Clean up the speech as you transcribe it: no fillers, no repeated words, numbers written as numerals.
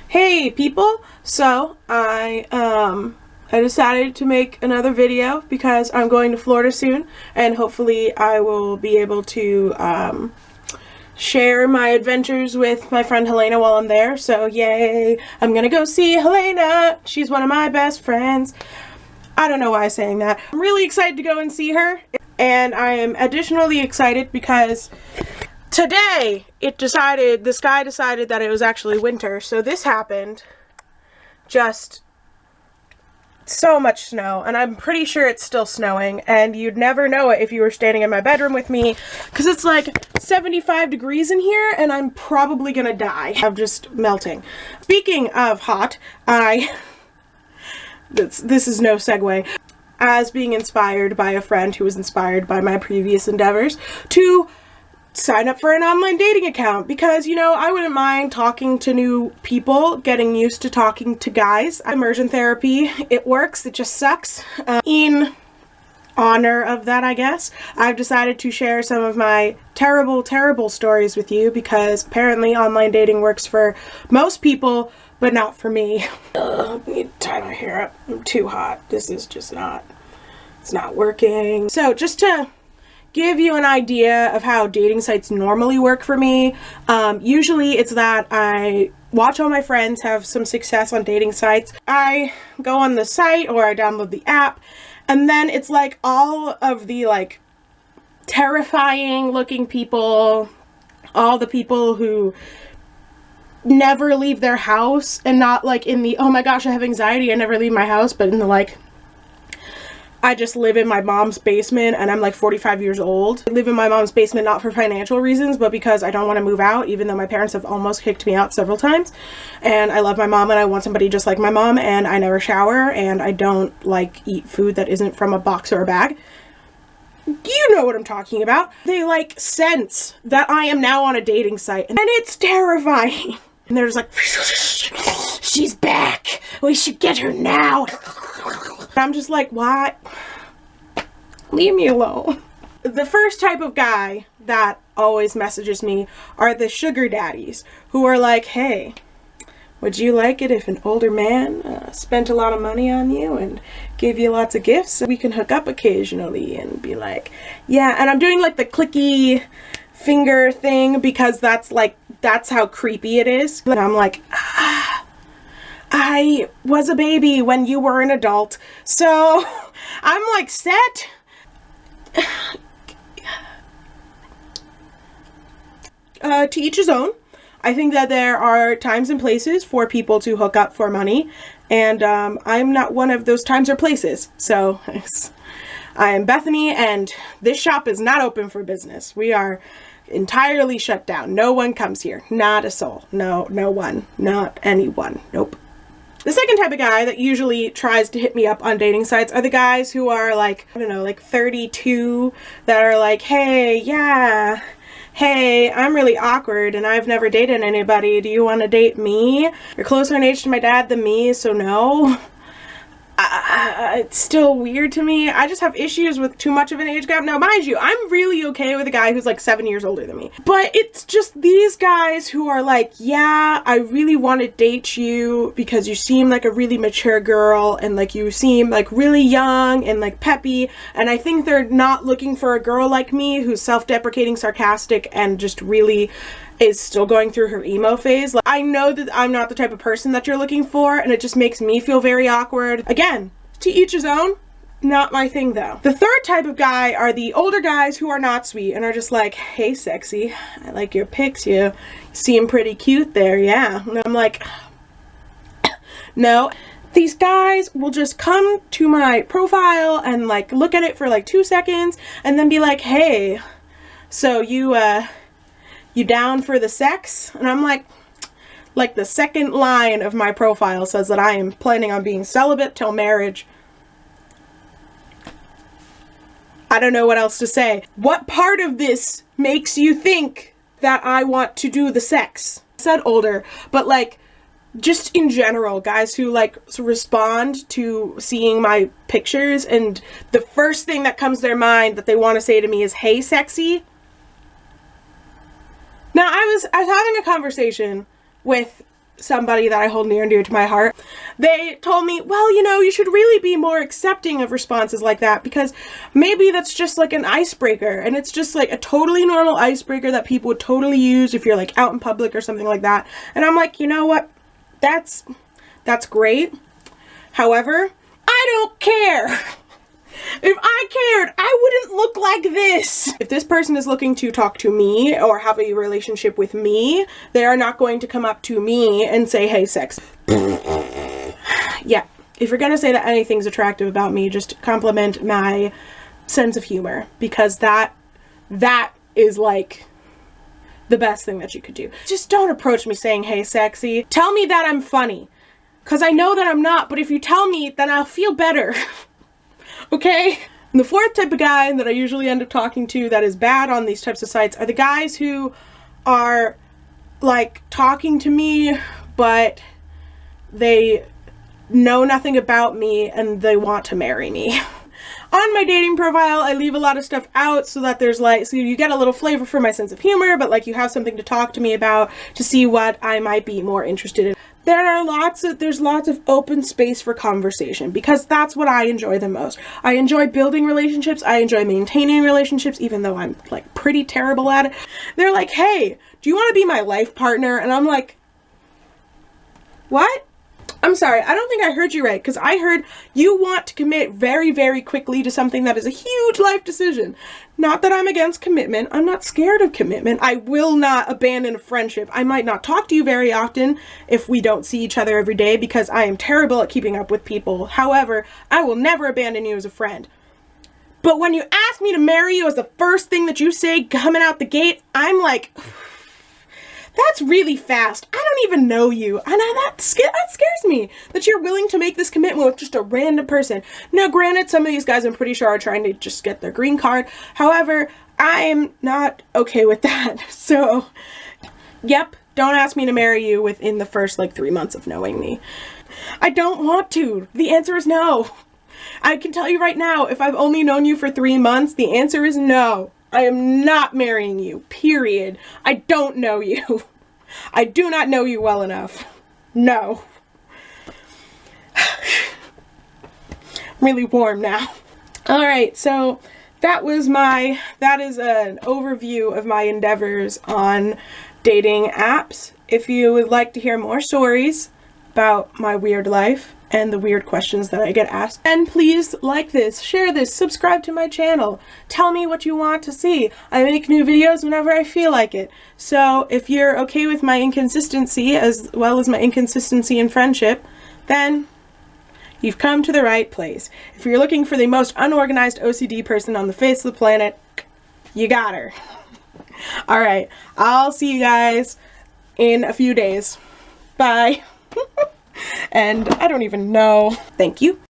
Hey people, so I decided to make another video because I'm going to Florida soon, and hopefully I will be able to share my adventures with my friend Helena while I'm there. So yay, I'm gonna go see Helena. She's one of my best friends. I don't know why I'm saying that. I'm really excited to go and see her, and I am additionally excited because today the sky decided that it was actually winter, so this happened. Just so much snow, and I'm pretty sure it's still snowing, and you'd never know it if you were standing in my bedroom with me, because it's like 75 degrees in here, and I'm probably gonna die. I'm just melting. Speaking of hot, this is no segue, as being inspired by a friend who was inspired by my previous endeavors, to sign up for an online dating account because, you know, I wouldn't mind talking to new people, getting used to talking to guys. Immersion therapy, it works, it just sucks. In honor of that, I guess, I've decided to share some of my terrible, terrible stories with you because apparently online dating works for most people, but not for me. I need to tie my hair up. I'm too hot. This is just it's not working. So just to give you an idea of how dating sites normally work for me. Usually it's that I watch all my friends have some success on dating sites. I go on the site or I download the app, and then it's like all of the like terrifying looking people, all the people who never leave their house, and not like in the, oh my gosh, I have anxiety, I never leave my house, but in the like, I just live in my mom's basement and I'm like 45 years old. I live in my mom's basement not for financial reasons, but because I don't want to move out, even though my parents have almost kicked me out several times. And I love my mom and I want somebody just like my mom, and I never shower and I don't like eat food that isn't from a box or a bag. You know what I'm talking about. They like sense that I am now on a dating site, and it's terrifying. And they're just like, she's back. We should get her now. I'm just like, what? Leave me alone. The first type of guy that always messages me are the sugar daddies, who are like, hey, would you like it if an older man spent a lot of money on you and gave you lots of gifts so we can hook up occasionally? And be like, yeah. And I'm doing like the clicky finger thing because that's how creepy it is. And I'm like, I was a baby when you were an adult, so I'm like set. To each his own. I think that there are times and places for people to hook up for money, and I'm not one of those times or places. So I am Bethany, and this shop is not open for business. We are entirely shut down. No one comes here. Not a soul. No one. Not anyone. Nope. The second type of guy that usually tries to hit me up on dating sites are the guys who are like, I don't know, like 32, that are like, hey, yeah, hey, I'm really awkward and I've never dated anybody. Do you want to date me? You're closer in age to my dad than me, so no. It's still weird to me. I just have issues with too much of an age gap. Now, mind you, I'm really okay with a guy who's like 7 years older than me. But it's just these guys who are like, yeah, I really want to date you because you seem like a really mature girl and like you seem like really young and like peppy. And I think they're not looking for a girl like me who's self-deprecating, sarcastic, and just really is still going through her emo phase. Like, I know that I'm not the type of person that you're looking for, and it just makes me feel very awkward. Again, to each his own. Not my thing though. The third type of guy are the older guys who are not sweet and are just like, hey sexy, I like your pics, you seem pretty cute there, yeah. And I'm like, no. These guys will just come to my profile and like look at it for like 2 seconds and then be like, hey, so you down for the sex? And I'm like the second line of my profile says that I am planning on being celibate till marriage. I don't know what else to say. What part of this makes you think that I want to do the sex? I said older, but like just in general, guys who like respond to seeing my pictures and the first thing that comes to their mind that they want to say to me is, hey sexy. Now I was having a conversation with somebody that I hold near and dear to my heart, they told me, well, you know, you should really be more accepting of responses like that, because maybe that's just like an icebreaker, and it's just like a totally normal icebreaker that people would totally use if you're like out in public or something like that. And I'm like, you know what? That's great. However, I don't care. If I cared, I wouldn't look like this. If this person is looking to talk to me or have a relationship with me, they are not going to come up to me and say, hey, sex. Yeah, if you're gonna say that anything's attractive about me, just compliment my sense of humor, because that is like the best thing that you could do. Just don't approach me saying, hey, sexy. Tell me that I'm funny, because I know that I'm not, but if you tell me, then I'll feel better. Okay? And the fourth type of guy that I usually end up talking to that is bad on these types of sites are the guys who are like talking to me, but they know nothing about me and they want to marry me. On my dating profile, I leave a lot of stuff out so that there's like, so you get a little flavor for my sense of humor, but like you have something to talk to me about to see what I might be more interested in. There's lots of open space for conversation, because that's what I enjoy the most. I enjoy building relationships. I enjoy maintaining relationships, even though I'm like pretty terrible at it. They're like, hey, do you want to be my life partner? And I'm like, what? I'm sorry, I don't think I heard you right, because I heard you want to commit very, very quickly to something that is a huge life decision. Not that I'm against commitment. I'm not scared of commitment. I will not abandon a friendship. I might not talk to you very often if we don't see each other every day, because I am terrible at keeping up with people. However, I will never abandon you as a friend. But when you ask me to marry you as the first thing that you say coming out the gate, I'm like, that's really fast. I don't even know you. And that scares me, that you're willing to make this commitment with just a random person. Now, granted, some of these guys I'm pretty sure are trying to just get their green card. However, I'm not okay with that. So, yep, don't ask me to marry you within the first like 3 months of knowing me. I don't want to. The answer is no. I can tell you right now, if I've only known you for 3 months, the answer is no. I am not marrying you, period. I don't know you. I do not know you well enough. No. I'm really warm now. Alright, so that is an overview of my endeavors on dating apps. If you would like to hear more stories about my weird life and the weird questions that I get asked, and please like this, share this, subscribe to my channel, tell me what you want to see. I make new videos whenever I feel like it. So if you're okay with my inconsistency as well as my inconsistency in friendship, then you've come to the right place. If you're looking for the most unorganized OCD person on the face of the planet, you got her. Alright, I'll see you guys in a few days. Bye. And I don't even know. Thank you.